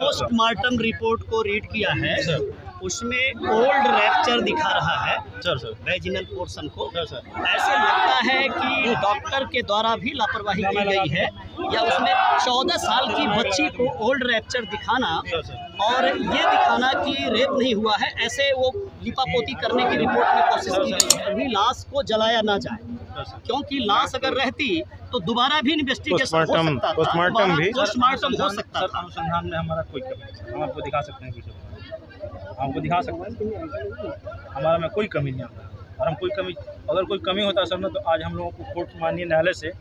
Postmortem report को read किया है सर, उसमें ओल्ड रैप्चर दिखा रहा है सर वेजिनल पोर्शन को। ऐसे लगता है कि डॉक्टर के द्वारा भी लापरवाही की गई है, या उसमें 14 साल की बच्ची को ओल्ड रैप्चर दिखाना और ये दिखाना कि रेप नहीं हुआ है, ऐसे वो लिपापोती करने की रिपोर्ट में कोशिश की गई है। अभी लाश को जलाया ना जाए, क्योंकि लाश अगर रहती तो दोबारा भी इन्वेस्टिगेशन हो सकता था, पोस्टमार्टम हो सकता था। अनुसंधान में हमारा कोई कमी नहीं, हम आपको दिखा सकते हैं, आपको दिखा सकते हैं, हमारा में कोई कमी नहीं आता। और हम अगर कोई कमी होता सर ना, तो आज हम लोगों को कोर्ट माननीय न्यायालय से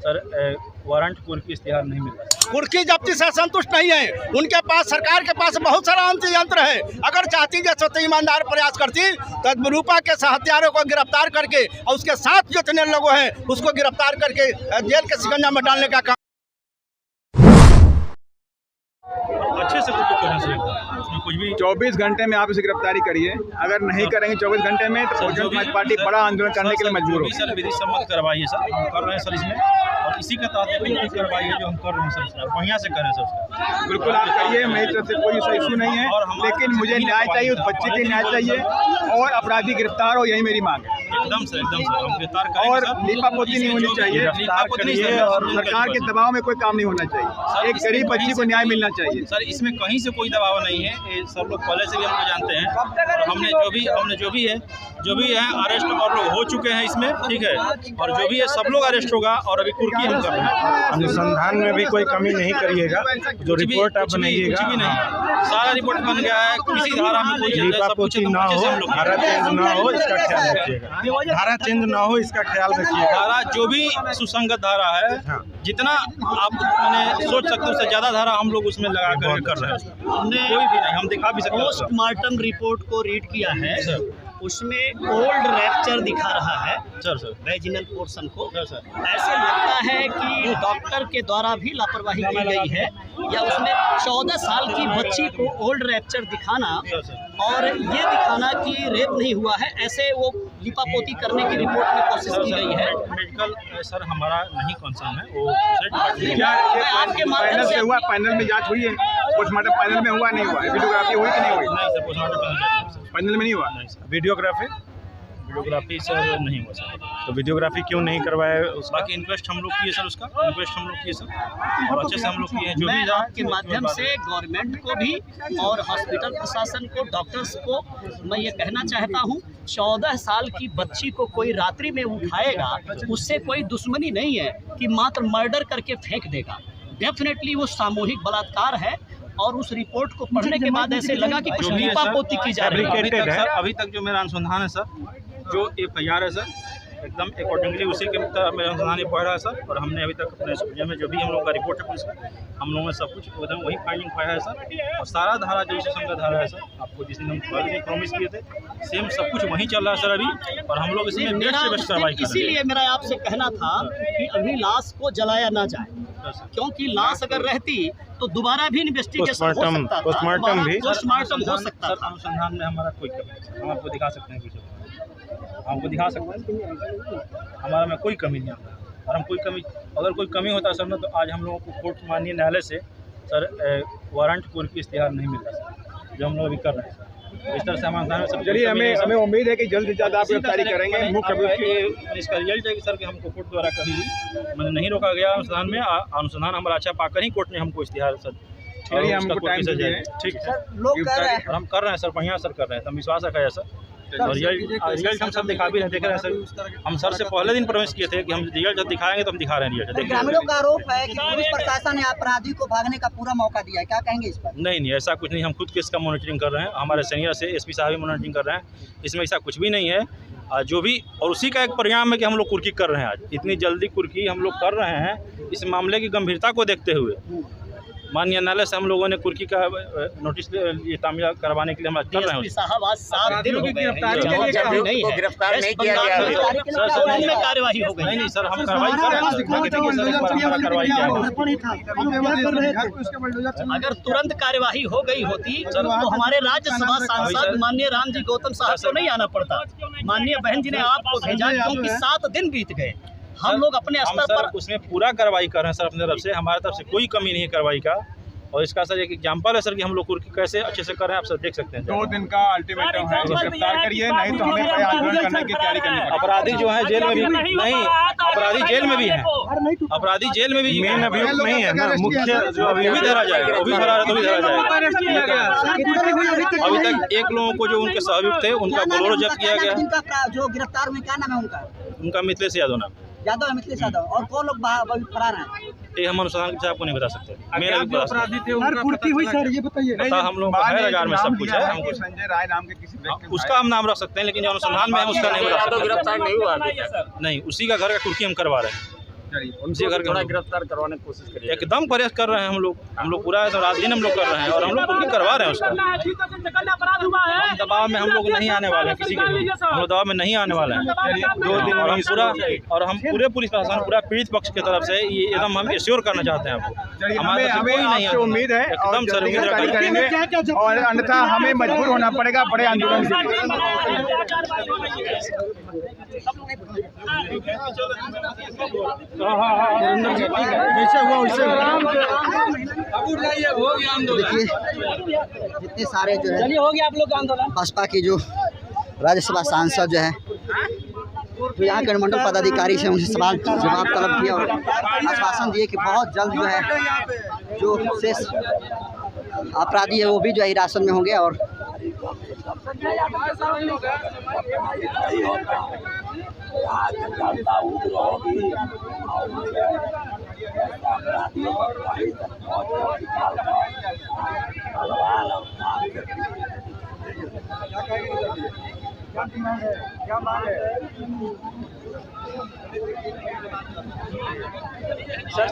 सर वारंट कुर्की इश्तिहार नहीं मिला। कुर्की जब्ती से संतुष्ट नहीं है, उनके पास, सरकार के पास बहुत सारा यंत्र है। अगर चाहती जैसे तो ईमानदार प्रयास करती तो रूपा के हत्यारों को गिरफ्तार करके और उसके साथ जितने लोग हैं उसको गिरफ्तार करके जेल के शिकंजा में डालने का काम अच्छे से कुछ भी 24 घंटे में आप इसे गिरफ्तारी करिए। अगर नहीं करेंगे 24 घंटे में तो बहुजन समाज पार्टी बड़ा आंदोलन करने के लिए मजबूर हो। सर विधि सम्मत कार्रवाई है सर, हम कर रहे हैं सर इसमें, और इसी के तहत कार्रवाई है जो हम कर रहे हैं सर, बढ़िया से करें सर। बिल्कुल आप करिए, मेरी तरफ से कोई इशू नहीं है, लेकिन मुझे न्याय चाहिए, उस बच्चे के न्याय चाहिए और अपराधी गिरफ्तार हो, यही मेरी मांग है। एकदम सर, हम गिरफ्तार करेंगे और लिपापोती नहीं होनी चाहिए, और सरकार के दबाव में कोई काम नहीं होना चाहिए। एक गरीब बच्ची को न्याय मिलना चाहिए सर, इसमें कहीं से कोई दबाव नहीं है, ये सब लोग पहले से भी हमको जानते हैं। और हमने जो भी है अरेस्ट और लोग हो चुके हैं इसमें, ठीक है, और जो भी है सब लोग अरेस्ट होगा, और अभी कुर्की हम कर रहे हैं। अनुसंधान में भी कोई कमी नहीं करिएगा, जो रिपोर्ट आप बनाइएगा कुछ भी नहीं, सारा रिपोर्ट बन गया है, किसी धारा में कोई लिपापोती ना हो, धारा चेंज ना हो, इसका ख्याल रखिएगा। धारा चेंज ना हो, इसका ख्याल रखिएगा। धारा जो भी सुसंगत धारा है, जितना आप मैंने सोच सकते हो उससे ज्यादा धारा हम लोग उसमें लगा कर रहे हैं। हमने कोई भी नहीं, हम दिखा भी सकते हैं। पोस्टमार्टम रिपोर्ट को रीड किया है सर, उसमें ओल्ड रैप्चर दिखा रहा है सर वेजिनल पोर्शन को। ऐसे लगता है कि डॉक्टर के द्वारा भी लापरवाही की गई है, या उसमें 14 साल की बच्ची को ओल्ड रैप्चर दिखाना और ये दिखाना कि रेप नहीं हुआ है, ऐसे वो लिपापोती करने की रिपोर्ट में कोशिश की गई है। मेडिकल सर हमारा नहीं कंसर्न है, वो आपके माध्यम से हुआ, पैनल में जांच हुई है, पोस्टमार्टम पैनल में हुआ नहीं हुआ है, वीडियोग्राफी हुई कि नहीं हुई? नहीं सर, पोस्टमार्टम पैनल में नहीं हुआ। वीडियोग्राफी सर नहीं हुआ सर। तो वीडियोग्राफी क्यों नहीं करवाया? बाकी इंक्वेस्ट हम लोग किए सर, उसका इंक्वेस्ट हम लोग किए सर, और अच्छे से हम लोग किए हैं। जो भी आपके माध्यम से गवर्नमेंट को भी और हॉस्पिटल प्रशासन को, डॉक्टर्स को मैं ये कहना चाहता हूँ, 14 साल की बच्ची को कोई रात्रि में उठाएगा, उससे कोई दुश्मनी नहीं है कि मात्र मर्डर करके फेंक देगा। डेफिनेटली वो सामूहिक बलात्कार है, और उस रिपोर्ट को पढ़ने के बाद ऐसे लगा कि कुछ लिपापोती की जा रही है। अभी तक जो मेरा अनुसंधान है सर, जो FIR है सर, एकदम अकॉर्डिंगली उसी के मुताबिक मेरा अनुसंधान ये पढ़ रहा है सर। और हमने अभी तक अपने सुप्रीम में जो भी हम लोग का रिपोर्ट है पुलिस, हम लोगों ने सब कुछ एकदम वही फाइंडिंग पाया है सर। और सारा धारा जो संगत धारा है सर, आपको जिस दिन हम पहले भी प्रॉमिस किए थे, सेम सब कुछ वहीं चल रहा है सर अभी। और हम लोग इसमें बेस्ट से बेस्ट कार्रवाई कर रहे हैं। इसीलिए मेरा आपसे कहना था कि अभी लाश को जलाया ना जाए, क्योंकि लाश अगर रहती तो दोबारा भी इन्वेस्टिगेशन हो सकता था, पोस्टमार्टम हो सकता था। अनुसंधान में हमारा कोई कमी नहीं, हम आपको दिखा सकते हैं, आपको दिखा सकते हैं, हमारा में कोई कमी नहीं आता। और हम अगर कोई कमी होता सर ना, तो आज हम लोगों को कोर्ट माननीय न्यायालय से सर वारंट कुर्की इश्तिहार नहीं मिलता सर, जो हम लोग अभी कर रहे हैं सर। इस तरह से हमारे सब चलिए, हमें उम्मीद है कि जल्द से जल्द आप गिरफ्तारी करेंगे। इसका रिजल्ट है कि सर कि हमको कोर्ट द्वारा कभी भी मैंने नहीं रोका गया अनुसंधान में। अनुसंधान हमारा अच्छा पाकर ही कोर्ट ने हमको इश्तिहार सर हमको टाइम दीजिए। ठीक है, लोग कर रहे हैं, हम कर रहे हैं सर, बढ़िया सर कर रहे हैं, तो हम विश्वास रखा है सर। और रिजल्ट हम सब दिखा भी रहे, देख रहे हैं सर। हम सर से पहले दिन प्रवेश किए थे कि हम रिजल्ट जब दिखाएंगे तो हम दिखा रहे हैं रिजल्ट। ग्रामीणों का आरोप है कि पुलिस प्रशासन ने अपराधी को भागने का पूरा मौका दिया है, क्या कहेंगे इस पर? नहीं, ऐसा कुछ नहीं, हम खुद केस का मॉनिटरिंग कर रहे हैं, हमारे सीनियर से SP साहब भी मॉनिटरिंग कर रहे हैं, इसमें ऐसा कुछ भी नहीं है। जो भी, और उसी का एक परिणाम है कि हम लोग कुर्की कर रहे हैं। आज इतनी जल्दी कुर्की हम लोग कर रहे हैं, इस मामले की गंभीरता को देखते हुए माननीय न्यायालय से हम लोगों ने कुर्की का नोटिस ये तामील करवाने के लिए हम कर रहे हैं। साहब आज 7 दिन हो गए, गिरफ्तार नहीं किया गया है सर, कार्रवाई हो गई। नहीं सर, हम कार्रवाई कर रहे हैं। अगर तुरंत कार्यवाही हो गई होती तो हमारे राज्यसभा सांसद माननीय रामजी गौतम साहब को नहीं आना पड़ता, माननीय बहन जी ने आपको भेजा, क्योंकि 7 दिन बीत गए। हम लोग अपने स्तर पर उसमें पूरा कार्रवाई कर रहे हैं सर, अपनी तरफ से, हमारे तरफ से कोई कमी नहीं है कार्रवाई का। और इसका सर एक एग्जाम्पल है सर कि हम लोग कुर्की कैसे अच्छे से कर रहे हैं, आप सर देख सकते हैं। 2 दिन का अल्टीमेटम है, गिरफ्तार करिए, नहीं तो हमें बड़े आंदोलन करने की तैयारी करनी पड़ेगी। अपराधी जो है जेल में भी नहीं, अपराधी जेल में भी है, अपराधी जेल में भी मेन अभियुक्त नहीं है ना, मुख्य जो वो भी धरा जाएगा, वो भी फरार है तो भी धरा जाएगा। अभी तक 1 लोगों को जो उनके सहयुक्त थे उनका बोलेरो जब्त किया गया। जिनका जो गिरफ्तार हुए क्या नाम है उनका? उनका मिथिलेश यादव नाम। यादव है, मिथिलेश यादव। और कौन लोग फरार हैं? ये हम अनुसंधान के आपको नहीं बता सकते, मेरा भी बता सकते थे उनका हुई सर, ये बताइए। पता हम लोग हजार में सब कुछ है, हमको संजय राय नाम के किसी व्यक्ति को उसका हम नाम रख सकते हैं, लेकिन जो अनुसंधान में है उसका नहीं बता सकते। गिरफ्तार नहीं हुआ नहीं, उसी का घर का कुर्की हम करवा रहे हैं, उसी घर थोड़ा का गिरफ्तार करवाने की कोशिश करिए। एकदम प्रयास कर रहे हैं हम लोग पूरा रात दिन हम लोग कर रहे हैं और हम लोग कुर्की करवा रहे हैं उसका। हम दबाव में हम लोग नहीं आने वाले हैं, किसी के हम लोग दबाव में नहीं आने वाले हैं। 2 दिन और हम पूरा पुलिस प्रशासन पूरा पीड़ित पक्ष की तरफ से ये एकदम हम एश्योर करना चाहते हैं आपको। हमें आपसे उम्मीद है एकदम सर उम्मीद गिरफ्तारी करेंगे और अन्यथा हमें मजबूर होना पड़ेगा बड़े आंदोलन के लिए। जैसे हुआ वैसे देखिए जितने सारे जो है हो गया आप लोग का आंदोलन। बसपा की जो राज्यसभा सांसद जो है, जो यहाँ के अनुमंडल पदाधिकारी से उनसे सवाल जवाब तलब किया और आश्वासन दिए कि बहुत जल्द जो है जो शेष अपराधी है वो भी जो है हिरासत में होंगे। और क्या मांग है? सर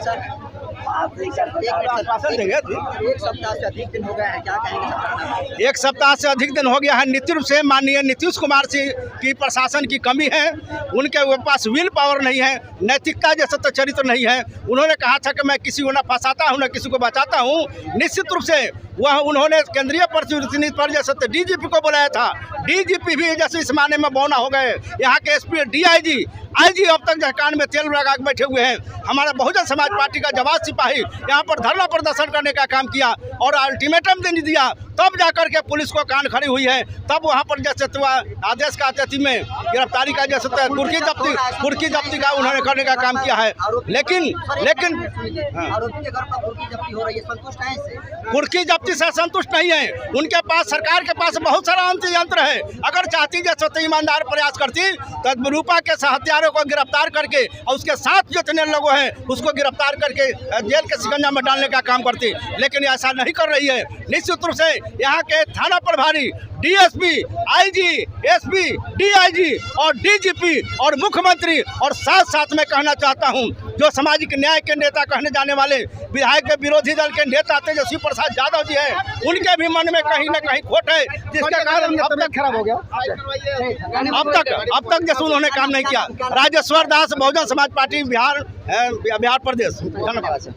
आश्वासन देंगे। 1 सप्ताह से अधिक दिन हो गया है, क्या कहेंगे? 1 सप्ताह से अधिक दिन हो गया है। निश्चित रूप से माननीय नीतीश कुमार जी की प्रशासन की कमी है, उनके पास विल पावर नहीं है, नैतिकता जैसा तो चरित्र नहीं है। उन्होंने कहा था कि मैं किसी को न फंसाता हूँ न किसी को बचाता हूँ। निश्चित रूप से वह उन्होंने केंद्रीय प्रतिनिधि पर जैसे तो डीजीपी को बुलाया था, डीजीपी भी जैसे इस माने में बौना हो गए। यहाँ के एसपी डीआईजी आईजी अब तक कान में तेल लगा के बैठे हुए हैं। हमारा बहुजन समाज पार्टी का जवाब सिपाही यहाँ पर धरना प्रदर्शन करने का काम किया और अल्टीमेटम देने दिया, तब जाकर के पुलिस को कान खड़ी हुई है। तब वहाँ पर जैसे आदेश का अतिथि में गिरफ्तारी का जैसे कुर्की जब्ती का उन्होंने करने का काम किया है। लेकिन आरोपी के घर पर कुर्की जब्ती हो रही है, संतुष्ट है इससे? कुर्की जब्ती से संतुष्ट नहीं है। उनके पास सरकार के पास बहुत सारा यंत्र है। अगर चाहती जैसे तो ईमानदार प्रयास करती तो रूपा के हत्यारों को गिरफ्तार करके और उसके साथ जितने लोग हैं उसको गिरफ्तार करके जेल के शिकंजा में डालने का काम करती, लेकिन ऐसा नहीं कर रही है। निश्चित रूप से यहाँ के थाना प्रभारी डीएसपी, आईजी, एसपी, डीआईजी और डीजीपी और मुख्यमंत्री और साथ साथ में कहना चाहता हूँ जो सामाजिक न्याय के नेता कहने जाने वाले विधायक के विरोधी दल के नेता तेजस्वी प्रसाद यादव जी हैं, उनके भी मन में कहीं न कहीं खोट है, जिसके कारण अब तक खराब हो गया। अब तक जैसे उन्होंने काम नहीं किया। राजेश्वर दास, बहुजन समाज पार्टी, बिहार प्रदेश। धन्यवाद।